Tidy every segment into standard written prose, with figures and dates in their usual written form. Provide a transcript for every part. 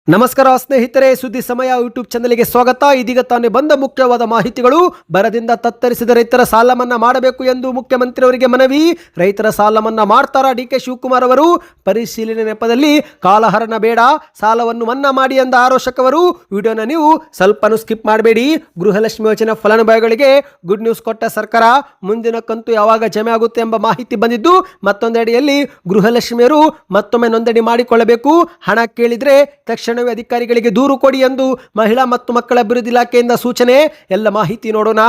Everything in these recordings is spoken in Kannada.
ನಮಸ್ಕಾರ ಸ್ನೇಹಿತರೆ, ಸುದ್ದಿ ಸಮಯ ಯೂಟ್ಯೂಬ್ ಚಾನೆಲ್ಗೆ ಸ್ವಾಗತ. ಇದೀಗ ತಾನೇ ಬಂದ ಮುಖ್ಯವಾದ ಮಾಹಿತಿಗಳು. ಬರದಿಂದ ತತ್ತರಿಸಿದ ರೈತರ ಸಾಲ ಮನ್ನಾ ಮಾಡಬೇಕು ಎಂದು ಮುಖ್ಯಮಂತ್ರಿಯವರಿಗೆ ಮನವಿ. ರೈತರ ಸಾಲ ಮನ್ನಾ ಮಾಡ್ತಾರಾ ಡಿಕೆ ಶಿವಕುಮಾರ್ ಅವರು? ಪರಿಶೀಲನೆ ನೆಪದಲ್ಲಿ ಕಾಲಹರಣ ಬೇಡ, ಸಾಲವನ್ನು ಮನ್ನಾ ಮಾಡಿ ಎಂದ ಆರೋಶಕವರು. ವಿಡಿಯೋನ ನೀವು ಸ್ವಲ್ಪನೂ ಸ್ಕಿಪ್ ಮಾಡಬೇಡಿ. ಗೃಹಲಕ್ಷ್ಮಿ ಯೋಜನೆ ಫಲಾನುಭವಿಗಳಿಗೆ ಗುಡ್ ನ್ಯೂಸ್ ಕೊಟ್ಟ ಸರ್ಕಾರ. ಮುಂದಿನ ಕಂತು ಯಾವಾಗ ಜಮೆ ಆಗುತ್ತೆ ಎಂಬ ಮಾಹಿತಿ ಬಂದಿದ್ದು, ಮತ್ತೊಂದೆಡೆಯಲ್ಲಿ ಗೃಹಲಕ್ಷ್ಮಿಯರು ಮತ್ತೊಮ್ಮೆ ನೋಂದಣಿ ಮಾಡಿಕೊಳ್ಳಬೇಕು. ಹಣ ಕೇಳಿದ್ರೆ ತಕ್ಷಣವೇ ಅಧಿಕಾರಿಗಳಿಗೆ ದೂರು ಕೊಡಿ ಎಂದು ಮಹಿಳಾ ಮತ್ತು ಮಕ್ಕಳ ಅಭಿವೃದ್ಧಿ ಇಲಾಖೆಯಿಂದ ಸೂಚನೆ. ಎಲ್ಲ ಮಾಹಿತಿ ನೋಡೋಣ.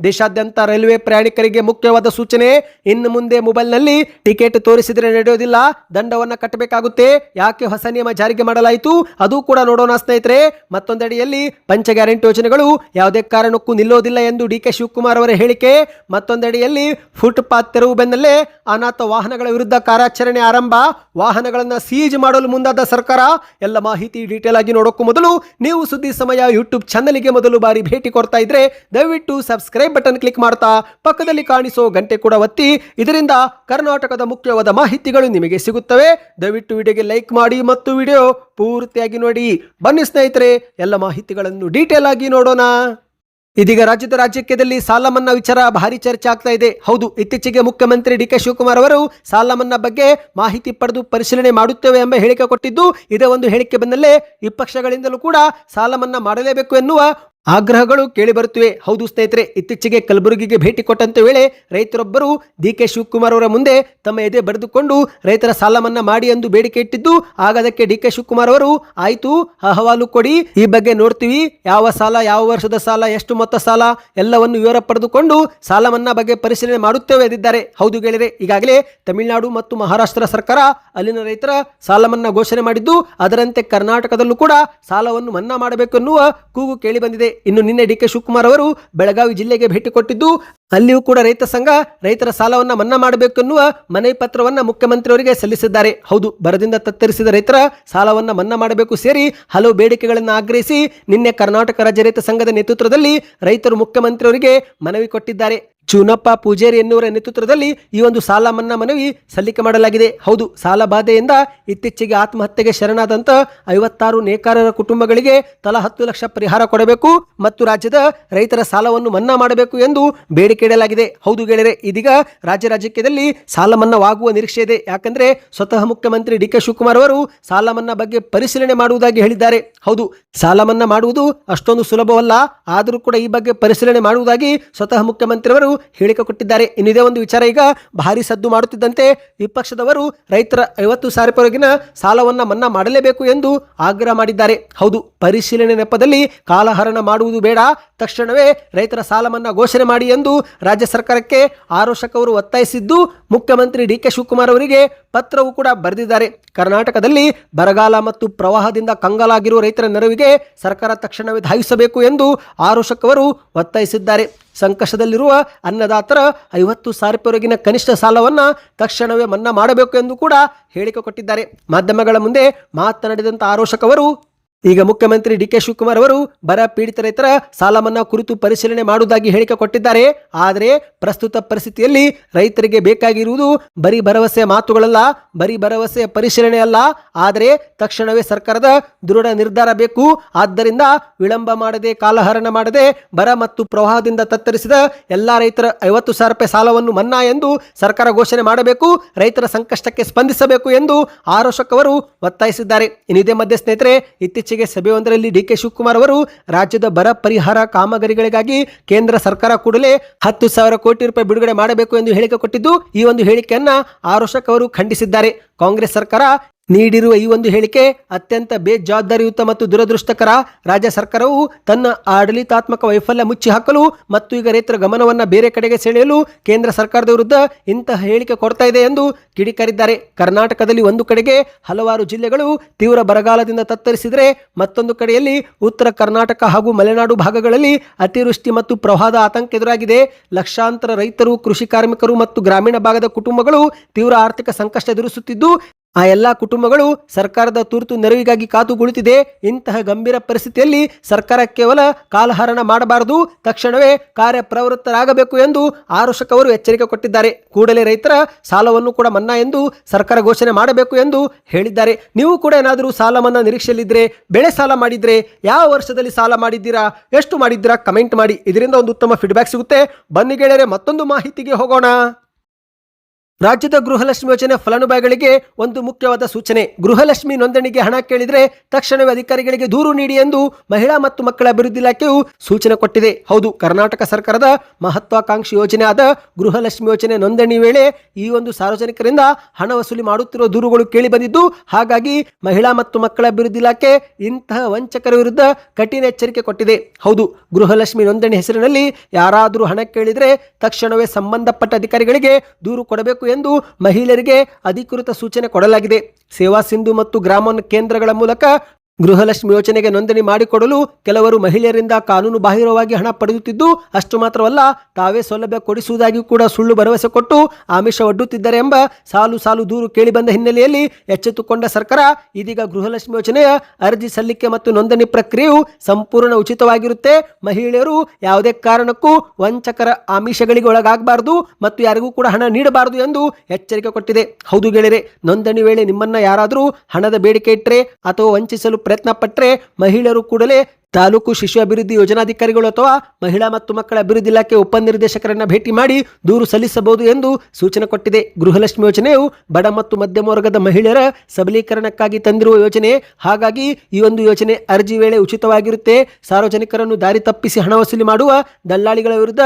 ದೇಶಾದ್ಯಂತ ರೈಲ್ವೆ ಪ್ರಯಾಣಿಕರಿಗೆ ಮುಖ್ಯವಾದ ಸೂಚನೆ. ಇನ್ನು ಮುಂದೆ ಮೊಬೈಲ್ನಲ್ಲಿ ಟಿಕೆಟ್ ತೋರಿಸಿದರೆ ನಡೆಯೋದಿಲ್ಲ, ದಂಡವನ್ನು ಕಟ್ಟಬೇಕಾಗುತ್ತೆ. ಯಾಕೆ ಹೊಸ ನಿಯಮ ಜಾರಿಗೆ ಮಾಡಲಾಯಿತು ಅದು ಕೂಡ ನೋಡೋಣ ಸ್ನೇಹಿತರೆ. ಮತ್ತೊಂದೆಡೆಯಲ್ಲಿ ಪಂಚ ಗ್ಯಾರಂಟಿ ಯೋಜನೆಗಳು ಯಾವುದೇ ಕಾರಣಕ್ಕೂ ನಿಲ್ಲೋದಿಲ್ಲ ಎಂದು ಡಿಕೆ ಶಿವಕುಮಾರ್ ಅವರ ಹೇಳಿಕೆ. ಮತ್ತೊಂದೆಡೆಯಲ್ಲಿ ಫುಟ್ಪಾತ್ ತೆರವು ಬೆನ್ನಲ್ಲೇ ಅನಾಥ ವಾಹನಗಳ ವಿರುದ್ಧ ಕಾರ್ಯಾಚರಣೆ ಆರಂಭ. ವಾಹನಗಳನ್ನು ಸೀಜ್ ಮಾಡಲು ಮುಂದಾದ ಸರ್ಕಾರ. ಎಲ್ಲ ಮಾಹಿತಿ ಡೀಟೇಲ್ ಆಗಿ ನೋಡೋಕ್ಕೂ ಮೊದಲು ನೀವು ಸುದ್ದಿ ಸಮಯ ಯೂಟ್ಯೂಬ್ ಚಾನೆಲ್ಗೆ ಮೊದಲು ಬಾರಿ ಭೇಟಿ ಕೊಡ್ತಾ ಇದ್ರೆ ದಯವಿಟ್ಟು ಸಬ್ಸ್ಕ್ರೈಬ್ ಬಟನ್ ಕ್ಲಿಕ್ ಮಾಡ್ತಾ ಪಕ್ಕದಲ್ಲಿ ಕಾಣಿಸೋ ಗಂಟೆ ಕೂಡ ಒತ್ತಿ. ಇದರಿಂದ ಕರ್ನಾಟಕದ ಮುಖ್ಯವಾದ ಮಾಹಿತಿಗಳು ನಿಮಗೆ ಸಿಗುತ್ತವೆ. ದಯವಿಟ್ಟು ವಿಡಿಯೋಗೆ ಲೈಕ್ ಮಾಡಿ ಮತ್ತು ವಿಡಿಯೋ ಪೂರ್ತಿಯಾಗಿ ನೋಡಿ. ಬನ್ನಿ ಸ್ನೇಹಿತರೆ, ಎಲ್ಲ ಮಾಹಿತಿಗಳನ್ನು ಡೀಟೇಲ್ ಆಗಿ ನೋಡೋಣ. ಇದೀಗ ರಾಜ್ಯದಲ್ಲಿ ಸಾಲ ಮನ್ನಾ ವಿಚಾರ ಭಾರಿ ಚರ್ಚೆ ಆಗ್ತಾ ಇದೆ. ಹೌದು, ಇತ್ತೀಚೆಗೆ ಮುಖ್ಯಮಂತ್ರಿ ಡಿಕೆ ಶಿವಕುಮಾರ್ ಅವರು ಸಾಲ ಮನ್ನಾ ಬಗ್ಗೆ ಮಾಹಿತಿ ಪಡೆದು ಪರಿಶೀಲನೆ ಮಾಡುತ್ತೇವೆ ಎಂಬ ಹೇಳಿಕೆ ಕೊಟ್ಟಿದ್ದು, ಇದೇ ಒಂದು ಹೇಳಿಕೆ ಬೆನ್ನಲ್ಲೇ ವಿಪಕ್ಷಗಳಿಂದಲೂ ಕೂಡ ಸಾಲ ಮನ್ನಾ ಮಾಡಲೇಬೇಕು ಎನ್ನುವ ಆಗ್ರಹಗಳು ಕೇಳಿ ಬರುತ್ತಿವೆ. ಹೌದು ಸ್ನೇಹಿತರೆ, ಇತ್ತೀಚೆಗೆ ಕಲಬುರಗಿಗೆ ಭೇಟಿ ಕೊಟ್ಟಂತ ವೇಳೆ ರೈತರೊಬ್ಬರು ಡಿಕೆ ಶಿವಕುಮಾರ್ ಅವರ ಮುಂದೆ ತಮ್ಮ ಎದೆ ಬರೆದುಕೊಂಡು ರೈತರ ಸಾಲ ಮನ್ನಾ ಮಾಡಿ ಎಂದು ಬೇಡಿಕೆ ಇಟ್ಟಿದ್ದು, ಆಗ ಅದಕ್ಕೆ ಡಿಕೆ ಶಿವಕುಮಾರ್ ಅವರು ಆಯ್ತು, ಅಹವಾಲು ಕೊಡಿ, ಈ ಬಗ್ಗೆ ನೋಡ್ತೀವಿ, ಯಾವ ಸಾಲ, ಯಾವ ವರ್ಷದ ಸಾಲ, ಎಷ್ಟು ಮೊತ್ತ ಸಾಲ ಎಲ್ಲವನ್ನು ವಿವರ ಪಡೆದುಕೊಂಡು ಸಾಲ ಮನ್ನಾ ಬಗ್ಗೆ ಪರಿಶೀಲನೆ ಮಾಡುತ್ತೇವೆ ಎಂದಿದ್ದಾರೆ. ಹೌದು ಗೆಳೆಯರೆ, ಈಗಾಗಲೇ ತಮಿಳುನಾಡು ಮತ್ತು ಮಹಾರಾಷ್ಟ್ರ ಸರ್ಕಾರ ಅಲ್ಲಿನ ರೈತರ ಸಾಲ ಮನ್ನಾ ಘೋಷಣೆ ಮಾಡಿದ್ದು, ಅದರಂತೆ ಕರ್ನಾಟಕದಲ್ಲೂ ಕೂಡ ಸಾಲವನ್ನು ಮನ್ನಾ ಮಾಡಬೇಕು ಎನ್ನುವ ಕೂಗು ಕೇಳಿ ಬಂದಿದೆ. ಇನ್ನು ನಿನ್ನೆ ಡಿಕೆ ಶಿವಕುಮಾರ್ ಅವರು ಬೆಳಗಾವಿ ಜಿಲ್ಲೆಗೆ ಭೇಟಿ ಕೊಟ್ಟಿದ್ದು, ಅಲ್ಲಿಯೂ ಕೂಡ ರೈತ ಸಂಘ ರೈತರ ಸಾಲವನ್ನ ಮನ್ನಾ ಮಾಡಬೇಕು ಎನ್ನುವ ಮನವಿ ಪತ್ರವನ್ನ ಮುಖ್ಯಮಂತ್ರಿಯವರಿಗೆ ಸಲ್ಲಿಸಿದ್ದಾರೆ. ಹೌದು, ಬರದಿಂದ ತತ್ತರಿಸಿದ ರೈತರ ಸಾಲವನ್ನ ಮನ್ನಾ ಮಾಡಬೇಕು ಸೇರಿ ಹಲವು ಬೇಡಿಕೆಗಳನ್ನು ಆಗ್ರಹಿಸಿ ನಿನ್ನೆ ಕರ್ನಾಟಕ ರಾಜ್ಯ ರೈತ ಸಂಘದ ನೇತೃತ್ವದಲ್ಲಿ ರೈತರು ಮುಖ್ಯಮಂತ್ರಿಯವರಿಗೆ ಮನವಿ ಕೊಟ್ಟಿದ್ದಾರೆ. ಚೂನಪ್ಪ ಪೂಜೇರಿ ಎನ್ನುವರ ನೇತೃತ್ವದಲ್ಲಿ ಈ ಒಂದು ಸಾಲ ಮನ್ನಾ ಮನವಿ ಸಲ್ಲಿಕೆ ಮಾಡಲಾಗಿದೆ. ಹೌದು, ಸಾಲ ಬಾಧೆಯಿಂದ ಇತ್ತೀಚೆಗೆ ಆತ್ಮಹತ್ಯೆಗೆ ಶರಣಾದಂತ 56 ನೇಕಾರರ ಕುಟುಂಬಗಳಿಗೆ ತಲಾ 10 ಲಕ್ಷ ಪರಿಹಾರ ಕೊಡಬೇಕು ಮತ್ತು ರಾಜ್ಯದ ರೈತರ ಸಾಲವನ್ನು ಮನ್ನಾ ಮಾಡಬೇಕು ಎಂದು ಬೇಡಿಕೆ ಇಡಲಾಗಿದೆ. ಹೌದು ಗೆಳೆಯರೆ, ಇದೀಗ ರಾಜ್ಯದಲ್ಲಿ ಸಾಲ ಮನ್ನಾವಾಗುವ ನಿರೀಕ್ಷೆ ಇದೆ. ಯಾಕಂದ್ರೆ ಸ್ವತಃ ಮುಖ್ಯಮಂತ್ರಿ ಡಿಕೆ ಶಿವಕುಮಾರ್ ಅವರು ಸಾಲ ಮನ್ನಾ ಬಗ್ಗೆ ಪರಿಶೀಲನೆ ಮಾಡುವುದಾಗಿ ಹೇಳಿದ್ದಾರೆ. ಹೌದು, ಸಾಲ ಮನ್ನಾ ಮಾಡುವುದು ಅಷ್ಟೊಂದು ಸುಲಭವಲ್ಲ, ಆದರೂ ಕೂಡ ಈ ಬಗ್ಗೆ ಪರಿಶೀಲನೆ ಮಾಡುವುದಾಗಿ ಸ್ವತಃ ಮುಖ್ಯಮಂತ್ರಿಯವರು ಹೇಳಿಕೆ ಕೊಟ್ಟಿದ್ದಾರೆ. ಇನ್ನು ಇದೇ ಒಂದು ವಿಚಾರ ಈಗ ಭಾರಿ ಸದ್ದು ಮಾಡುತ್ತಿದ್ದಂತೆ ವಿಪಕ್ಷದವರು ರೈತರ 50,000 ರೂಪಾಯಿವರೆಗಿನ ಸಾಲವನ್ನ ಮನ್ನಾ ಮಾಡಲೇಬೇಕು ಎಂದು ಆಗ್ರಹ ಮಾಡಿದ್ದಾರೆ. ಹೌದು, ಪರಿಶೀಲನೆ ನೆಪದಲ್ಲಿ ಕಾಲಹರಣ ಮಾಡುವುದು ಬೇಡ, ತಕ್ಷಣವೇ ರೈತರ ಸಾಲ ಮನ್ನಾ ಘೋಷಣೆ ಮಾಡಿ ಎಂದು ರಾಜ್ಯ ಸರ್ಕಾರಕ್ಕೆ ಆರೋಶಕವರು ಒತ್ತಾಯಿಸಿದ್ದು, ಮುಖ್ಯಮಂತ್ರಿ ಡಿಕೆ ಶಿವಕುಮಾರ್ ಅವರಿಗೆ ಪತ್ರವೂ ಕೂಡ ಬರೆದಿದ್ದಾರೆ. ಕರ್ನಾಟಕದಲ್ಲಿ ಬರಗಾಲ ಮತ್ತು ಪ್ರವಾಹದಿಂದ ಕಂಗಾಲಾಗಿರುವ ರೈತರ ನೆರವಿಗೆ ಸರ್ಕಾರ ತಕ್ಷಣವೇ ಧಾವಿಸಬೇಕು ಎಂದು ಆರೋಶಕವರು ಒತ್ತಾಯಿಸಿದ್ದಾರೆ. ಸಂಕಷ್ಟದಲ್ಲಿರುವ ಅನ್ನದಾತರ 50,000 ರೂಪಾಯಿವರೆಗಿನ ಕನಿಷ್ಠ ಸಾಲವನ್ನು ತಕ್ಷಣವೇ ಮನ್ನಾ ಮಾಡಬೇಕು ಎಂದು ಕೂಡ ಹೇಳಿಕೆ ಕೊಟ್ಟಿದ್ದಾರೆ. ಮಾಧ್ಯಮಗಳ ಮುಂದೆ ಮಾತನಾಡಿದಂಥ ಆರೋಶಕವರು ಈಗ ಮುಖ್ಯಮಂತ್ರಿ ಡಿಕೆ ಶಿವಕುಮಾರ್ ಅವರು ಬರ ಪೀಡಿತ ರೈತರ ಸಾಲ ಮನ್ನಾ ಕುರಿತು ಪರಿಶೀಲನೆ ಮಾಡುವುದಾಗಿ ಹೇಳಿಕೆ ಕೊಟ್ಟಿದ್ದಾರೆ. ಆದರೆ ಪ್ರಸ್ತುತ ಪರಿಸ್ಥಿತಿಯಲ್ಲಿ ರೈತರಿಗೆ ಬೇಕಾಗಿರುವುದು ಬರೀ ಭರವಸೆ ಮಾತುಗಳಲ್ಲ, ಬರೀ ಭರವಸೆ ಪರಿಶೀಲನೆ ಅಲ್ಲ, ಆದರೆ ತಕ್ಷಣವೇ ಸರ್ಕಾರದ ದೃಢ ನಿರ್ಧಾರ ಬೇಕು. ಆದ್ದರಿಂದ ವಿಳಂಬ ಮಾಡದೆ, ಕಾಲಹರಣ ಮಾಡದೆ ಬರ ಮತ್ತು ಪ್ರವಾಹದಿಂದ ತತ್ತರಿಸಿದ ಎಲ್ಲಾ ರೈತರ 50,000 ರೂಪಾಯಿ ಸಾಲವನ್ನು ಮನ್ನಾ ಎಂದು ಸರ್ಕಾರ ಘೋಷಣೆ ಮಾಡಬೇಕು, ರೈತರ ಸಂಕಷ್ಟಕ್ಕೆ ಸ್ಪಂದಿಸಬೇಕು ಎಂದು ಆರೋಶಕವರು ಒತ್ತಾಯಿಸಿದ್ದಾರೆ. ಇದೇ ಮಧ್ಯೆ ಸ್ನೇಹಿತರೆ, ಇತ್ತೀಚೆಗೆ ಸಭೆಯೊಂದರಲ್ಲಿ ಡಿಕೆ ಶಿವಕುಮಾರ್ ಅವರು ರಾಜ್ಯದ ಬರ ಪರಿಹಾರ ಕಾಮಗಾರಿಗಳಿಗಾಗಿ ಕೇಂದ್ರ ಸರ್ಕಾರ ಕೂಡಲೇ 10,000 ಕೋಟಿ ರೂಪಾಯಿ ಬಿಡುಗಡೆ ಮಾಡಬೇಕು ಎಂದು ಹೇಳಿಕೆ ಕೊಟ್ಟಿದ್ದು, ಈ ಒಂದು ಹೇಳಿಕೆಯನ್ನ ಆರೋಶಕ್ ಅವರು ಖಂಡಿಸಿದ್ದಾರೆ. ಕಾಂಗ್ರೆಸ್ ಸರ್ಕಾರ ನೀಡಿರುವ ಈ ಒಂದು ಹೇಳಿಕೆ ಅತ್ಯಂತ ಬೇಜವಾಬ್ದಾರಿಯುತ ಮತ್ತು ದುರದೃಷ್ಟಕರ. ರಾಜ್ಯ ಸರ್ಕಾರವು ತನ್ನ ಆಡಳಿತಾತ್ಮಕ ವೈಫಲ್ಯ ಮುಚ್ಚಿ ಹಾಕಲು ಮತ್ತು ಈಗ ರೈತರ ಗಮನವನ್ನು ಬೇರೆ ಕಡೆಗೆ ಸೆಳೆಯಲು ಕೇಂದ್ರ ಸರ್ಕಾರದ ವಿರುದ್ಧ ಇಂತಹ ಹೇಳಿಕೆ ಕೊಡ್ತಾ ಇದೆ ಎಂದು ಕಿಡಿಕಾರಿದ್ದಾರೆ. ಕರ್ನಾಟಕದಲ್ಲಿ ಒಂದು ಕಡೆಗೆ ಹಲವಾರು ಜಿಲ್ಲೆಗಳು ತೀವ್ರ ಬರಗಾಲದಿಂದ ತತ್ತರಿಸಿದರೆ, ಮತ್ತೊಂದು ಕಡೆಯಲ್ಲಿ ಉತ್ತರ ಕರ್ನಾಟಕ ಹಾಗೂ ಮಲೆನಾಡು ಭಾಗಗಳಲ್ಲಿ ಅತಿವೃಷ್ಟಿ ಮತ್ತು ಪ್ರವಾಹದ ಆತಂಕ ಎದುರಾಗಿದೆ. ಲಕ್ಷಾಂತರ ರೈತರು, ಕೃಷಿ ಕಾರ್ಮಿಕರು ಮತ್ತು ಗ್ರಾಮೀಣ ಭಾಗದ ಕುಟುಂಬಗಳು ತೀವ್ರ ಆರ್ಥಿಕ ಸಂಕಷ್ಟ ಎದುರಿಸುತ್ತಿದ್ದು, ಆ ಎಲ್ಲಾ ಕುಟುಂಬಗಳು ಸರ್ಕಾರದ ತುರ್ತು ನೆರವಿಗಾಗಿ ಕಾದು ಕುಳಿತಿದೆ. ಇಂತಹ ಗಂಭೀರ ಪರಿಸ್ಥಿತಿಯಲ್ಲಿ ಸರ್ಕಾರ ಕೇವಲ ಕಾಲಹರಣ ಮಾಡಬಾರದು, ತಕ್ಷಣವೇ ಕಾರ್ಯಪ್ರವೃತ್ತರಾಗಬೇಕು ಎಂದು ಆರೋಶಕ್ ಅವರು ಎಚ್ಚರಿಕೆ ಕೊಟ್ಟಿದ್ದಾರೆ. ಕೂಡಲೇ ರೈತರ ಸಾಲವನ್ನು ಕೂಡ ಮನ್ನಾ ಎಂದು ಸರ್ಕಾರ ಘೋಷಣೆ ಮಾಡಬೇಕು ಎಂದು ಹೇಳಿದ್ದಾರೆ. ನೀವು ಕೂಡ ಏನಾದರೂ ಸಾಲ ಮನ್ನಾ ನಿರೀಕ್ಷೆಯಲ್ಲಿದ್ದರೆ, ಬೆಳೆ ಸಾಲ ಮಾಡಿದ್ರೆ, ಯಾವ ವರ್ಷದಲ್ಲಿ ಸಾಲ ಮಾಡಿದ್ದೀರಾ, ಎಷ್ಟು ಮಾಡಿದ್ದೀರಾ ಕಮೆಂಟ್ ಮಾಡಿ. ಇದರಿಂದ ಒಂದು ಉತ್ತಮ ಫೀಡ್ಬ್ಯಾಕ್ ಸಿಗುತ್ತೆ. ಬನ್ನಿ ಗೆಳೆಯರೆ, ಮತ್ತೊಂದು ಮಾಹಿತಿಗೆ ಹೋಗೋಣ. ರಾಜ್ಯದ ಗೃಹಲಕ್ಷ್ಮಿ ಯೋಜನೆ ಫಲಾನುಭವಿಗಳಿಗೆ ಒಂದು ಮುಖ್ಯವಾದ ಸೂಚನೆ. ಗೃಹಲಕ್ಷ್ಮಿ ನೋಂದಣಿಗೆ ಹಣ ಕೇಳಿದರೆ ತಕ್ಷಣವೇ ಅಧಿಕಾರಿಗಳಿಗೆ ದೂರು ನೀಡಿ ಎಂದು ಮಹಿಳಾ ಮತ್ತು ಮಕ್ಕಳ ಅಭಿವೃದ್ಧಿ ಇಲಾಖೆಯು ಸೂಚನೆ ಕೊಟ್ಟಿದೆ. ಹೌದು, ಕರ್ನಾಟಕ ಸರ್ಕಾರದ ಮಹತ್ವಾಕಾಂಕ್ಷಿ ಯೋಜನೆ ಆದ ಗೃಹಲಕ್ಷ್ಮಿ ಯೋಜನೆ ನೋಂದಣಿ ವೇಳೆ ಈ ಒಂದು ಸಾರ್ವಜನಿಕರಿಂದ ಹಣ ವಸೂಲಿ ಮಾಡುತ್ತಿರುವ ದೂರುಗಳು ಕೇಳಿ ಬಂದಿದ್ದು, ಹಾಗಾಗಿ ಮಹಿಳಾ ಮತ್ತು ಮಕ್ಕಳ ಅಭಿವೃದ್ಧಿ ಇಲಾಖೆ ಇಂತಹ ವಂಚಕರ ವಿರುದ್ಧ ಕಠಿಣ ಎಚ್ಚರಿಕೆ ಕೊಟ್ಟಿದೆ. ಹೌದು, ಗೃಹಲಕ್ಷ್ಮಿ ನೋಂದಣಿ ಹೆಸರಿನಲ್ಲಿ ಯಾರಾದರೂ ಹಣ ಕೇಳಿದರೆ ತಕ್ಷಣವೇ ಸಂಬಂಧಪಟ್ಟ ಅಧಿಕಾರಿಗಳಿಗೆ ದೂರು ಕೊಡಬೇಕು ಎಂದು ಮಹಿಳೆಯರಿಗೆ ಅಧಿಕೃತ ಸೂಚನೆ ಕೊಡಲಾಗಿದೆ. ಸೇವಾ ಸಿಂಧು ಮತ್ತು ಗ್ರಾಮ ಕೇಂದ್ರಗಳ ಮೂಲಕ ಗೃಹಲಕ್ಷ್ಮಿ ಯೋಜನೆಗೆ ನೋಂದಣಿ ಮಾಡಿಕೊಡಲು ಕೆಲವರು ಮಹಿಳೆಯರಿಂದ ಕಾನೂನು ಬಾಹಿರವಾಗಿ ಹಣ ಪಡೆಯುತ್ತಿದ್ದು, ಅಷ್ಟು ಮಾತ್ರವಲ್ಲ, ತಾವೇ ಸೌಲಭ್ಯ ಕೊಡಿಸುವುದಾಗಿ ಕೂಡ ಸುಳ್ಳು ಭರವಸೆ ಕೊಟ್ಟು ಆಮಿಷ ಒಡ್ಡುತ್ತಿದ್ದಾರೆ ಎಂಬ ಸಾಲು ದೂರು ಕೇಳಿಬಂದ ಹಿನ್ನೆಲೆಯಲ್ಲಿ ಎಚ್ಚೆತ್ತುಕೊಂಡ ಸರ್ಕಾರ ಇದೀಗ ಗೃಹಲಕ್ಷ್ಮಿ ಯೋಜನೆಯ ಅರ್ಜಿ ಸಲ್ಲಿಕೆ ಮತ್ತು ನೋಂದಣಿ ಪ್ರಕ್ರಿಯೆಯು ಸಂಪೂರ್ಣ ಉಚಿತವಾಗಿರುತ್ತೆ. ಮಹಿಳೆಯರು ಯಾವುದೇ ಕಾರಣಕ್ಕೂ ವಂಚಕರ ಆಮಿಷಗಳಿಗೆ ಒಳಗಾಗಬಾರದು ಮತ್ತು ಯಾರಿಗೂ ಕೂಡ ಹಣ ನೀಡಬಾರದು ಎಂದು ಎಚ್ಚರಿಕೆ ಕೊಟ್ಟಿದೆ. ಹೌದು ಗೆಳೆಯರೆ, ನೋಂದಣಿ ವೇಳೆ ನಿಮ್ಮನ್ನ ಯಾರಾದರೂ ಹಣದ ಬೇಡಿಕೆ ಇಟ್ಟರೆ ಅಥವಾ ವಂಚಿಸಲು ಪ್ರಯತ್ನ ಪಟ್ಟರೆ ಮಹಿಳೆಯರು ಕೂಡಲೇ ತಾಲೂಕು ಶಿಶು ಅಭಿವೃದ್ಧಿ ಯೋಜನಾಧಿಕಾರಿಗಳು ಅಥವಾ ಮಹಿಳಾ ಮತ್ತು ಮಕ್ಕಳ ಅಭಿವೃದ್ಧಿ ಇಲಾಖೆ ಉಪನಿರ್ದೇಶಕರನ್ನ ಭೇಟಿ ಮಾಡಿ ದೂರು ಸಲ್ಲಿಸಬಹುದು ಎಂದು ಸೂಚನೆ ಕೊಟ್ಟಿದೆ. ಗೃಹಲಕ್ಷ್ಮಿ ಯೋಜನೆಯು ಬಡ ಮತ್ತು ಮಧ್ಯಮ ವರ್ಗದ ಮಹಿಳೆಯರ ಸಬಲೀಕರಣಕ್ಕಾಗಿ ತಂದಿರುವ ಯೋಜನೆ. ಹಾಗಾಗಿ ಈ ಒಂದು ಯೋಜನೆ ಅರ್ಜಿ ವೇಳೆ ಉಚಿತವಾಗಿರುತ್ತೆ. ಸಾರ್ವಜನಿಕರನ್ನು ದಾರಿ ತಪ್ಪಿಸಿ ಹಣ ವಸೂಲಿ ಮಾಡುವ ದಲ್ಲಾಳಿಗಳ ವಿರುದ್ಧ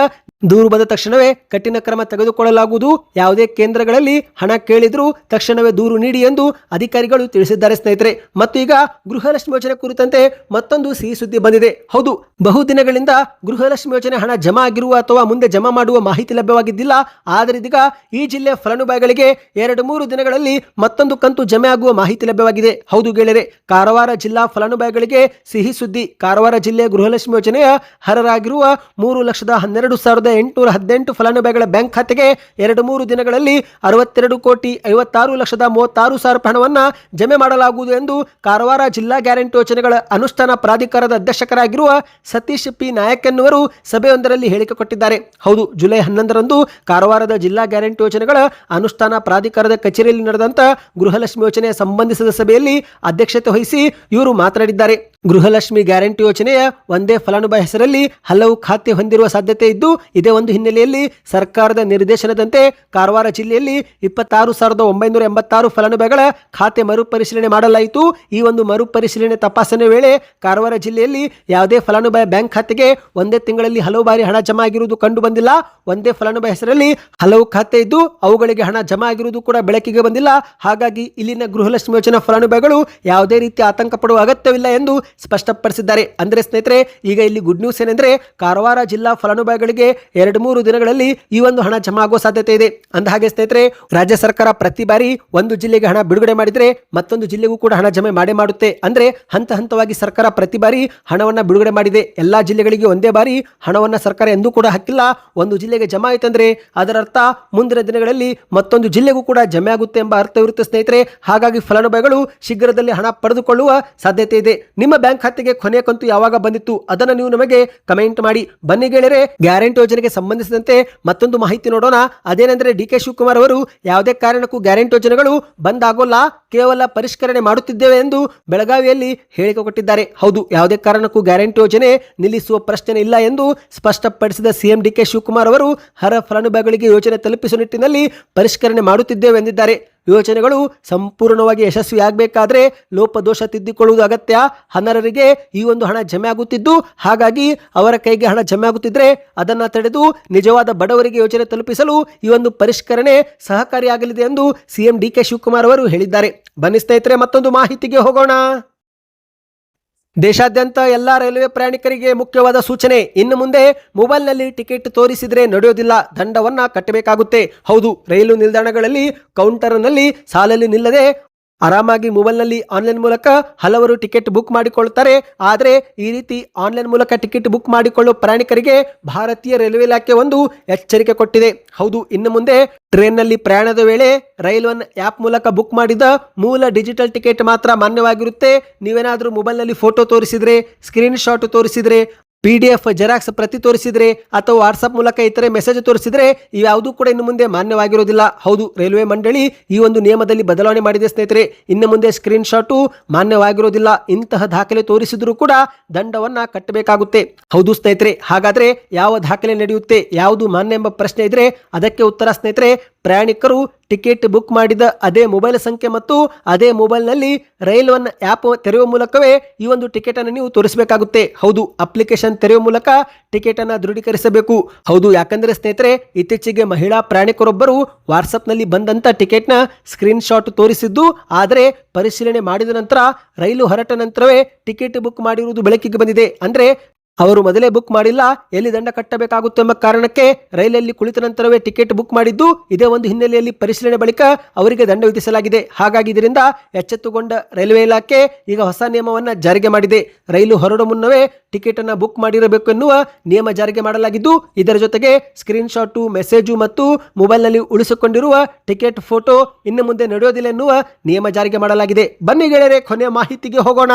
ದೂರು ಬಂದ ತಕ್ಷಣವೇ ಕಠಿಣ ಕ್ರಮ ತೆಗೆದುಕೊಳ್ಳಲಾಗುವುದು. ಯಾವುದೇ ಕೇಂದ್ರಗಳಲ್ಲಿ ಹಣ ಕೇಳಿದ್ರೂ ತಕ್ಷಣವೇ ದೂರು ನೀಡಿ ಎಂದು ಅಧಿಕಾರಿಗಳು ತಿಳಿಸಿದ್ದಾರೆ ಸ್ನೇಹಿತರೆ. ಮತ್ತು ಈಗ ಗೃಹಲಕ್ಷ್ಮಿ ಯೋಜನೆ ಕುರಿತಂತೆ ಮತ್ತೊಂದು ಸಿಹಿ ಸುದ್ದಿ ಬಂದಿದೆ. ಹೌದು, ಬಹುದಿನಗಳಿಂದ ಗೃಹಲಕ್ಷ್ಮಿ ಯೋಜನೆ ಹಣ ಜಮಾ ಆಗಿರುವ ಅಥವಾ ಮುಂದೆ ಜಮಾ ಮಾಡುವ ಮಾಹಿತಿ ಲಭ್ಯವಾಗಿದ್ದಿಲ್ಲ. ಆದರೆ ಇದೀಗ ಈ ಜಿಲ್ಲೆಯ ಫಲಾನುಭವಿಗಳಿಗೆ 2-3 ದಿನಗಳಲ್ಲಿ ಮತ್ತೊಂದು ಕಂತು ಜಮೆ ಆಗುವ ಮಾಹಿತಿ ಲಭ್ಯವಾಗಿದೆ. ಹೌದು ಗೆಳೆಯರೆ, ಕಾರವಾರ ಜಿಲ್ಲಾ ಫಲಾನುಭವಿಗಳಿಗೆ ಸಿಹಿ ಸುದ್ದಿ. ಕಾರವಾರ ಜಿಲ್ಲೆಯ ಗೃಹಲಕ್ಷ್ಮಿ ಯೋಜನೆಯ ಅರ್ಹರಾಗಿರುವ 3,12,818 ಫಲಾನುಭವಿಗಳ ಬ್ಯಾಂಕ್ ಖಾತೆಗೆ 2-3 ದಿನಗಳಲ್ಲಿ 62,56,36,000 ಹಣವನ್ನು ಜಮೆ ಮಾಡಲಾಗುವುದು ಎಂದು ಕಾರವಾರ ಜಿಲ್ಲಾ ಗ್ಯಾರಂಟಿ ಯೋಜನೆಗಳ ಅನುಷ್ಠಾನ ಪ್ರಾಧಿಕಾರದ ಅಧ್ಯಕ್ಷರಾಗಿರುವ ಸತೀಶ್ ಪಿ ನಾಯಕ್ ಎನ್ನುವರು ಸಭೆಯೊಂದರಲ್ಲಿ ಹೇಳಿಕೆ ಕೊಟ್ಟಿದ್ದಾರೆ. ಹೌದು, ಜುಲೈ 11ರಂದು ಕಾರವಾರದ ಜಿಲ್ಲಾ ಗ್ಯಾರಂಟಿ ಯೋಜನೆಗಳ ಅನುಷ್ಠಾನ ಪ್ರಾಧಿಕಾರದ ಕಚೇರಿಯಲ್ಲಿ ನಡೆದಂತ ಗೃಹಲಕ್ಷ್ಮಿ ಯೋಜನೆಯ ಸಂಬಂಧಿಸಿದ ಸಭೆಯಲ್ಲಿ ಅಧ್ಯಕ್ಷತೆ ವಹಿಸಿ ಇವರು ಮಾತನಾಡಿದ್ದಾರೆ. ಗೃಹಲಕ್ಷ್ಮಿ ಗ್ಯಾರಂಟಿ ಯೋಜನೆಯ ಒಂದೇ ಫಲಾನುಭವಿ ಹೆಸರಲ್ಲಿ ಹಲವು ಖಾತೆ ಹೊಂದಿರುವ ಸಾಧ್ಯತೆ ಇದ್ದು, ಇದೇ ಒಂದು ಹಿನ್ನೆಲೆಯಲ್ಲಿ ಸರ್ಕಾರದ ನಿರ್ದೇಶನದಂತೆ ಕಾರವಾರ ಜಿಲ್ಲೆಯಲ್ಲಿ 26,986 ಫಲಾನುಭವಿಗಳ ಖಾತೆ ಮರುಪರಿಶೀಲನೆ ಮಾಡಲಾಯಿತು. ಈ ಒಂದು ಮರುಪರಿಶೀಲನೆ ತಪಾಸಣೆ ವೇಳೆ ಕಾರವಾರ ಜಿಲ್ಲೆಯಲ್ಲಿ ಯಾವುದೇ ಫಲಾನುಭವಿ ಬ್ಯಾಂಕ್ ಖಾತೆಗೆ ಒಂದೇ ತಿಂಗಳಲ್ಲಿ ಹಲವು ಬಾರಿ ಹಣ ಜಮಾ ಆಗಿರುವುದು ಕಂಡು ಬಂದಿಲ್ಲ. ಒಂದೇ ಫಲಾನುಭವಿ ಹೆಸರಲ್ಲಿ ಹಲವು ಖಾತೆ ಇದ್ದು ಅವುಗಳಿಗೆ ಹಣ ಜಮಾ ಆಗಿರುವುದು ಕೂಡ ಬೆಳಕಿಗೆ ಬಂದಿಲ್ಲ. ಹಾಗಾಗಿ ಇಲ್ಲಿನ ಗೃಹಲಕ್ಷ್ಮಿ ಯೋಜನಾ ಫಲಾನುಭವಿಗಳು ಯಾವುದೇ ರೀತಿ ಆತಂಕ ಪಡುವ ಅಗತ್ಯವಿಲ್ಲ ಎಂದು ಸ್ಪಷ್ಟಪಡಿಸಿದ್ದಾರೆ. ಅಂದ್ರೆ ಸ್ನೇಹಿತರೆ, ಈಗ ಇಲ್ಲಿ ಗುಡ್ ನ್ಯೂಸ್ ಏನೆಂದ್ರೆ ಕಾರವಾರ ಜಿಲ್ಲಾ ಫಲಾನುಭವಿಗಳಿಗೆ 2-3 ದಿನಗಳಲ್ಲಿ ಈ ಒಂದು ಹಣ ಜಮಾ ಆಗುವ ಸಾಧ್ಯತೆ ಇದೆ. ಅಂದಹಾಗೆ ಸ್ನೇಹಿತರೆ, ರಾಜ್ಯ ಸರ್ಕಾರ ಪ್ರತಿ ಬಾರಿ ಒಂದು ಜಿಲ್ಲೆಗೆ ಹಣ ಬಿಡುಗಡೆ ಮಾಡಿದ್ರೆ ಮತ್ತೊಂದು ಜಿಲ್ಲೆಗೂ ಕೂಡ ಹಣ ಜಮೆ ಮಾಡುತ್ತೆ. ಅಂದ್ರೆ ಹಂತ ಹಂತವಾಗಿ ಸರ್ಕಾರ ಪ್ರತಿ ಬಾರಿ ಹಣವನ್ನ ಬಿಡುಗಡೆ ಮಾಡಿದೆ. ಎಲ್ಲಾ ಜಿಲ್ಲೆಗಳಿಗೆ ಒಂದೇ ಬಾರಿ ಹಣವನ್ನ ಸರ್ಕಾರ ಎಂದೂ ಕೂಡ ಹಾಕಿಲ್ಲ. ಒಂದು ಜಿಲ್ಲೆಗೆ ಜಮಾ ಆಯ್ತಂದ್ರೆ ಅದರ ಅರ್ಥ ಮುಂದಿನ ದಿನಗಳಲ್ಲಿ ಮತ್ತೊಂದು ಜಿಲ್ಲೆಗೂ ಕೂಡ ಜಮೆ ಆಗುತ್ತೆ ಎಂಬ ಅರ್ಥವಿರುತ್ತೆ ಸ್ನೇಹಿತರೆ. ಹಾಗಾಗಿ ಫಲಾನುಭವಿಗಳು ಶೀಘ್ರದಲ್ಲಿ ಹಣ ಪಡೆದುಕೊಳ್ಳುವ ಸಾಧ್ಯತೆ ಇದೆ. ನಿಮ್ಮ ಬ್ಯಾಂಕ್ ಖಾತೆಗೆ ಕೊನೆಯ ಕಂತು ಯಾವಾಗ ಬಂದಿತ್ತು ಅದನ್ನು ನೀವು ನಮಗೆ ಕಮೆಂಟ್ ಮಾಡಿ. ಬನ್ನಿ ಗೆಳೆಯರೆ, ಗ್ಯಾರಂಟಿ ಯೋಜನೆಗೆ ಸಂಬಂಧಿಸಿದಂತೆ ಮತ್ತೊಂದು ಮಾಹಿತಿ ನೋಡೋಣ. ಅದೇನೆಂದರೆ ಡಿ.ಕೆ. ಶಿವಕುಮಾರ್ ಅವರು ಯಾವುದೇ ಕಾರಣಕ್ಕೂ ಗ್ಯಾರಂಟಿ ಯೋಜನೆಗಳು ಬಂದ್ ಆಗೋಲ್ಲ, ಕೇವಲ ಪರಿಷ್ಕರಣೆ ಮಾಡುತ್ತಿದ್ದೇವೆ ಎಂದು ಬೆಳಗಾವಿಯಲ್ಲಿ ಹೇಳಿಕೆ ಕೊಟ್ಟಿದ್ದಾರೆ. ಹೌದು, ಯಾವುದೇ ಕಾರಣಕ್ಕೂ ಗ್ಯಾರಂಟಿ ಯೋಜನೆ ನಿಲ್ಲಿಸುವ ಪ್ರಶ್ನೆ ಇಲ್ಲ ಎಂದು ಸ್ಪಷ್ಟಪಡಿಸಿದ ಸಿಎಂ ಡಿ.ಕೆ. ಶಿವಕುಮಾರ್ ಅವರು ಅರ್ಹ ಫಲಾನುಭವಿಗಳಿಗೆ ಯೋಜನೆ ತಲುಪಿಸುವ ನಿಟ್ಟಿನಲ್ಲಿ ಪರಿಷ್ಕರಣೆ ಮಾಡುತ್ತಿದ್ದೇವೆ ಎಂದಿದ್ದಾರೆ. ಯೋಜನೆಗಳು ಸಂಪೂರ್ಣವಾಗಿ ಯಶಸ್ವಿಯಾಗಬೇಕಾದ್ರೆ ಲೋಪದೋಷ ತಿದ್ದಿಕೊಳ್ಳುವುದು ಅಗತ್ಯ. ಅನರ್ಹರಿಗೆ ಈ ಒಂದು ಹಣ ಜಮೆ ಆಗುತ್ತಿದ್ದು, ಹಾಗಾಗಿ ಅವರ ಕೈಗೆ ಹಣ ಜಮೆ ಆಗುತ್ತಿದ್ರೆ ಅದನ್ನು ತಡೆದು ನಿಜವಾದ ಬಡವರಿಗೆ ಯೋಜನೆ ತಲುಪಿಸಲು ಈ ಒಂದು ಪರಿಷ್ಕರಣೆ ಸಹಕಾರಿಯಾಗಲಿದೆ ಎಂದು ಸಿಎಂ ಡಿ.ಕೆ. ಶಿವಕುಮಾರ್ ಅವರು ಹೇಳಿದ್ದಾರೆ. ಬನ್ನಿ ಸ್ನೇಹಿತರೆ, ಮತ್ತೊಂದು ಮಾಹಿತಿಗೆ ಹೋಗೋಣ. ದೇಶಾದ್ಯಂತ ಎಲ್ಲಾ ರೈಲ್ವೆ ಪ್ರಯಾಣಿಕರಿಗೆ ಮುಖ್ಯವಾದ ಸೂಚನೆ. ಇನ್ನು ಮುಂದೆ ಮೊಬೈಲ್ನಲ್ಲಿ ಟಿಕೆಟ್ ತೋರಿಸಿದ್ರೆ ನಡೆಯೋದಿಲ್ಲ, ದಂಡವನ್ನ ಕಟ್ಟಬೇಕಾಗುತ್ತೆ. ಹೌದು, ರೈಲು ನಿಲ್ದಾಣಗಳಲ್ಲಿ ಕೌಂಟರ್ನಲ್ಲಿ ಸಾಲಲ್ಲಿ ನಿಲ್ಲದೆ ಆರಾಮಾಗಿ ಮೊಬೈಲ್ನಲ್ಲಿ ಆನ್ಲೈನ್ ಮೂಲಕ ಹಲವರು ಟಿಕೆಟ್ ಬುಕ್ ಮಾಡಿಕೊಳ್ಳುತ್ತಾರೆ. ಆದರೆ ಈ ರೀತಿ ಆನ್ಲೈನ್ ಮೂಲಕ ಟಿಕೆಟ್ ಬುಕ್ ಮಾಡಿಕೊಳ್ಳುವ ಪ್ರಯಾಣಿಕರಿಗೆ ಭಾರತೀಯ ರೈಲ್ವೆ ಇಲಾಖೆ ಒಂದು ಎಚ್ಚರಿಕೆ ಕೊಟ್ಟಿದೆ. ಹೌದು, ಇನ್ನು ಮುಂದೆ ಟ್ರೈನ್ನಲ್ಲಿ ಪ್ರಯಾಣದ ವೇಳೆ ರೈಲ್ ಒನ್ ಆ್ಯಪ್ ಮೂಲಕ ಬುಕ್ ಮಾಡಿದ ಮೂಲ ಡಿಜಿಟಲ್ ಟಿಕೆಟ್ ಮಾತ್ರ ಮಾನ್ಯವಾಗಿರುತ್ತೆ. ನೀವೇನಾದರೂ ಮೊಬೈಲ್ನಲ್ಲಿ ಫೋಟೋ ತೋರಿಸಿದರೆ, ಸ್ಕ್ರೀನ್ ಶಾಟ್ ತೋರಿಸಿದರೆ, PDF ಜೆರಾಕ್ಸ್ ಪ್ರತಿ ತೋರಿಸಿದರೆ ಅಥವಾ ವಾಟ್ಸಪ್ ಮೂಲಕ ಇತರೆ ಮೆಸೇಜ್ ತೋರಿಸಿದರೆ ಇವ್ಯಾವುದೂ ಕೂಡ ಇನ್ನು ಮುಂದೆ ಮಾನ್ಯವಾಗಿರೋದಿಲ್ಲ. ಹೌದು, ರೈಲ್ವೆ ಮಂಡಳಿ ಈ ಒಂದು ನಿಯಮದಲ್ಲಿ ಬದಲಾವಣೆ ಮಾಡಿದೆ ಸ್ನೇಹಿತರೆ. ಇನ್ನು ಮುಂದೆ ಸ್ಕ್ರೀನ್ ಶಾಟು ಮಾನ್ಯವಾಗಿರೋದಿಲ್ಲ. ಇಂತಹ ದಾಖಲೆ ತೋರಿಸಿದರೂ ಕೂಡ ದಂಡವನ್ನ ಕಟ್ಟಬೇಕಾಗುತ್ತೆ. ಹೌದು ಸ್ನೇಹಿತರೆ, ಹಾಗಾದ್ರೆ ಯಾವ ದಾಖಲೆ ನಡೆಯುತ್ತೆ, ಯಾವುದು ಮಾನ್ಯ ಎಂಬ ಪ್ರಶ್ನೆ ಇದ್ರೆ ಅದಕ್ಕೆ ಉತ್ತರ ಸ್ನೇಹಿತರೆ, ಪ್ರಯಾಣಿಕರು ಟಿಕೆಟ್ ಬುಕ್ ಮಾಡಿದ ಅದೇ ಮೊಬೈಲ್ ಸಂಖ್ಯೆ ಮತ್ತು ಅದೇ ಮೊಬೈಲ್ನಲ್ಲಿ ರೈಲ್ ಒನ್ ಆ್ಯಪ್ ತೆರೆಯುವ ಮೂಲಕವೇ ಈ ಒಂದು ಟಿಕೆಟ್ ಅನ್ನು ನೀವು ತೋರಿಸಬೇಕಾಗುತ್ತೆ. ಹೌದು, ಅಪ್ಲಿಕೇಶನ್ ತೆರೆಯುವ ಮೂಲಕ ಟಿಕೆಟ್ ಅನ್ನು ದೃಢೀಕರಿಸಬೇಕು. ಹೌದು, ಯಾಕಂದ್ರೆ ಸ್ನೇಹಿತರೆ, ಇತ್ತೀಚೆಗೆ ಮಹಿಳಾ ಪ್ರಯಾಣಿಕರೊಬ್ಬರು ವಾಟ್ಸಪ್ನಲ್ಲಿ ಬಂದಂತ ಟಿಕೆಟ್ನ ಸ್ಕ್ರೀನ್ ಶಾಟ್ ತೋರಿಸಿದ್ದು, ಆದರೆ ಪರಿಶೀಲನೆ ಮಾಡಿದ ನಂತರ ರೈಲು ಹೊರಟ ನಂತರವೇ ಟಿಕೆಟ್ ಬುಕ್ ಮಾಡಿರುವುದು ಬೆಳಕಿಗೆ ಬಂದಿದೆ. ಅಂದ್ರೆ ಅವರು ಮೊದಲೇ ಬುಕ್ ಮಾಡಿಲ್ಲ, ಎಲ್ಲಿ ದಂಡ ಕಟ್ಟಬೇಕಾಗುತ್ತೆ ಎಂಬ ಕಾರಣಕ್ಕೆ ರೈಲಲ್ಲಿ ಕುಳಿತ ನಂತರವೇ ಟಿಕೆಟ್ ಬುಕ್ ಮಾಡಿದ್ದು. ಇದೇ ಒಂದು ಹಿನ್ನೆಲೆಯಲ್ಲಿ ಪರಿಶೀಲನೆ ಬಳಿಕ ಅವರಿಗೆ ದಂಡ ವಿಧಿಸಲಾಗಿದೆ. ಹಾಗಾಗಿ ಇದರಿಂದ ಎಚ್ಚೆತ್ತುಕೊಂಡ ರೈಲ್ವೆ ಇಲಾಖೆ ಈಗ ಹೊಸ ನಿಯಮವನ್ನು ಜಾರಿಗೆ ಮಾಡಿದೆ. ರೈಲು ಹೊರಡುವ ಮುನ್ನವೇ ಟಿಕೆಟ್ ಅನ್ನು ಬುಕ್ ಮಾಡಿರಬೇಕು ಎನ್ನುವ ನಿಯಮ ಜಾರಿಗೆ ಮಾಡಲಾಗಿದ್ದು, ಇದರ ಜೊತೆಗೆ ಸ್ಕ್ರೀನ್ ಶಾಟು, ಮೆಸೇಜು ಮತ್ತು ಮೊಬೈಲ್ನಲ್ಲಿ ಉಳಿಸಿಕೊಂಡಿರುವ ಟಿಕೆಟ್ ಫೋಟೋ ಇನ್ನು ಮುಂದೆ ನಡೆಯೋದಿಲ್ಲ ಎನ್ನುವ ನಿಯಮ ಜಾರಿಗೆ ಮಾಡಲಾಗಿದೆ. ಬನ್ನಿ ಗೆಳೆಯರೆ, ಕೊನೆಯ ಮಾಹಿತಿಗೆ ಹೋಗೋಣ.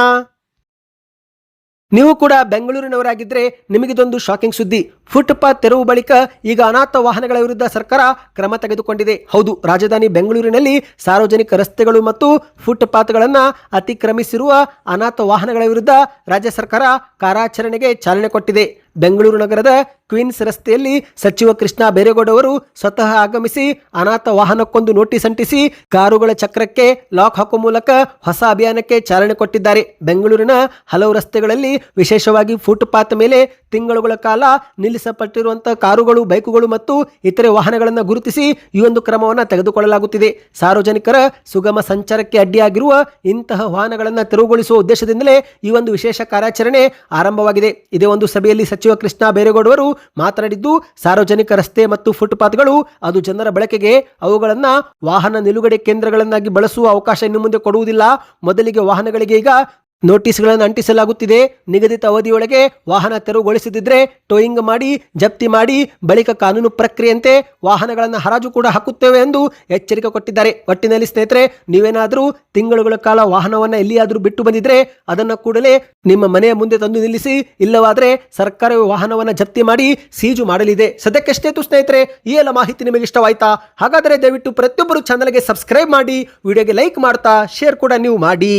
ನೀವು ಕೂಡ ಬೆಂಗಳೂರಿನವರಾಗಿದ್ದರೆ ನಿಮಗಿದೊಂದು ಶಾಕಿಂಗ್ ಸುದ್ದಿ. ಫುಟ್ಪಾತ್ ತೆರವು ಬಳಿಕ ಈಗ ಅನಾಥ ವಾಹನಗಳ ವಿರುದ್ಧ ಸರ್ಕಾರ ಕ್ರಮ ತೆಗೆದುಕೊಂಡಿದೆ. ಹೌದು, ರಾಜಧಾನಿ ಬೆಂಗಳೂರಿನಲ್ಲಿ ಸಾರ್ವಜನಿಕ ರಸ್ತೆಗಳು ಮತ್ತು ಫುಟ್ಪಾತ್ಗಳನ್ನು ಅತಿಕ್ರಮಿಸಿರುವ ಅನಾಥ ವಾಹನಗಳ ವಿರುದ್ಧ ರಾಜ್ಯ ಸರ್ಕಾರ ಕಾರ್ಯಾಚರಣೆಗೆ ಚಾಲನೆ ಕೊಟ್ಟಿದೆ. ಬೆಂಗಳೂರು ನಗರದ ಕ್ವೀನ್ಸ್ ರಸ್ತೆಯಲ್ಲಿ ಸಚಿವ ಕೃಷ್ಣ ಬೈರೇಗೌಡ ಅವರು ಸ್ವತಃ ಆಗಮಿಸಿ ಅನಾಥ ವಾಹನಕ್ಕೊಂದು ನೋಟಿಸ್ ಅಂಟಿಸಿ ಕಾರುಗಳ ಚಕ್ರಕ್ಕೆ ಲಾಕ್ ಹಾಕುವ ಮೂಲಕ ಹೊಸ ಅಭಿಯಾನಕ್ಕೆ ಚಾಲನೆ ಕೊಟ್ಟಿದ್ದಾರೆ. ಬೆಂಗಳೂರಿನ ಹಲವು ರಸ್ತೆಗಳಲ್ಲಿ, ವಿಶೇಷವಾಗಿ ಫುಟ್ಪಾತ್ ಮೇಲೆ ತಿಂಗಳುಗಳ ಕಾಲ ನಿಲ್ಲಿಸಲ್ಪಟ್ಟಿರುವಂತಹ ಕಾರುಗಳು, ಬೈಕುಗಳು ಮತ್ತು ಇತರೆ ವಾಹನಗಳನ್ನು ಗುರುತಿಸಿ ಈ ಒಂದು ಕ್ರಮವನ್ನು ತೆಗೆದುಕೊಳ್ಳಲಾಗುತ್ತಿದೆ. ಸಾರ್ವಜನಿಕರ ಸುಗಮ ಸಂಚಾರಕ್ಕೆ ಅಡ್ಡಿಯಾಗಿರುವ ಇಂತಹ ವಾಹನಗಳನ್ನು ತೆರವುಗೊಳಿಸುವ ಉದ್ದೇಶದಿಂದಲೇ ಈ ಒಂದು ವಿಶೇಷ ಕಾರ್ಯಾಚರಣೆ ಆರಂಭವಾಗಿದೆ. ಇದೇ ಒಂದು ಸಭೆಯಲ್ಲಿ ಸಚಿವ ಕೃಷ್ಣ ಬೈರೇಗೌಡ ಅವರು ಮಾತನಾಡಿದ್ದು, ಸಾರ್ವಜನಿಕ ರಸ್ತೆ ಮತ್ತು ಫುಟ್ಪಾತ್ಗಳು ಅದು ಜನರ ಬಳಕೆಗೆ, ಅವುಗಳನ್ನು ವಾಹನ ನಿಲುಗಡೆ ಕೇಂದ್ರಗಳನ್ನಾಗಿ ಬಳಸುವ ಅವಕಾಶ ಇನ್ನು ಮುಂದೆ ಕೊಡುವುದಿಲ್ಲ. ಮೊದಲಿಗೆ ವಾಹನಗಳಿಗೆ ಈಗ ನೋಟಿಸ್ಗಳನ್ನು ಅಂಟಿಸಲಾಗುತ್ತಿದೆ. ನಿಗದಿತ ಅವಧಿಯೊಳಗೆ ವಾಹನ ತೆರವುಗೊಳಿಸದಿದ್ದರೆ ಟೋಯಿಂಗ್ ಮಾಡಿ, ಜಪ್ತಿ ಮಾಡಿ, ಬಳಿಕ ಕಾನೂನು ಪ್ರಕ್ರಿಯೆಯಂತೆ ವಾಹನಗಳನ್ನು ಹರಾಜು ಕೂಡ ಹಾಕುತ್ತೇವೆ ಎಂದು ಎಚ್ಚರಿಕೆ ಕೊಟ್ಟಿದ್ದಾರೆ. ಒಟ್ಟಿನಲ್ಲಿ ಸ್ನೇಹಿತರೆ, ನೀವೇನಾದರೂ ತಿಂಗಳುಗಳ ಕಾಲ ವಾಹನವನ್ನು ಎಲ್ಲಿಯಾದರೂ ಬಿಟ್ಟು ಬಂದಿದ್ರೆ ಅದನ್ನು ಕೂಡಲೇ ನಿಮ್ಮ ಮನೆಯ ಮುಂದೆ ತಂದು ನಿಲ್ಲಿಸಿ. ಇಲ್ಲವಾದರೆ ಸರ್ಕಾರವೇ ವಾಹನವನ್ನು ಜಪ್ತಿ ಮಾಡಿ ಸೀಜು ಮಾಡಲಿದೆ. ಸದ್ಯಕ್ಕಷ್ಟೇ ಸ್ನೇಹಿತರೆ, ಈ ಎಲ್ಲ ಮಾಹಿತಿ ನಿಮಗೆ ಇಷ್ಟವಾಯ್ತಾ? ಹಾಗಾದರೆ ದಯವಿಟ್ಟು ಪ್ರತಿಯೊಬ್ಬರು ಚಾನಲ್ಗೆ ಸಬ್ಸ್ಕ್ರೈಬ್ ಮಾಡಿ, ವಿಡಿಯೋಗೆ ಲೈಕ್ ಮಾಡ್ತಾ ಶೇರ್ ಕೂಡ ನೀವು ಮಾಡಿ.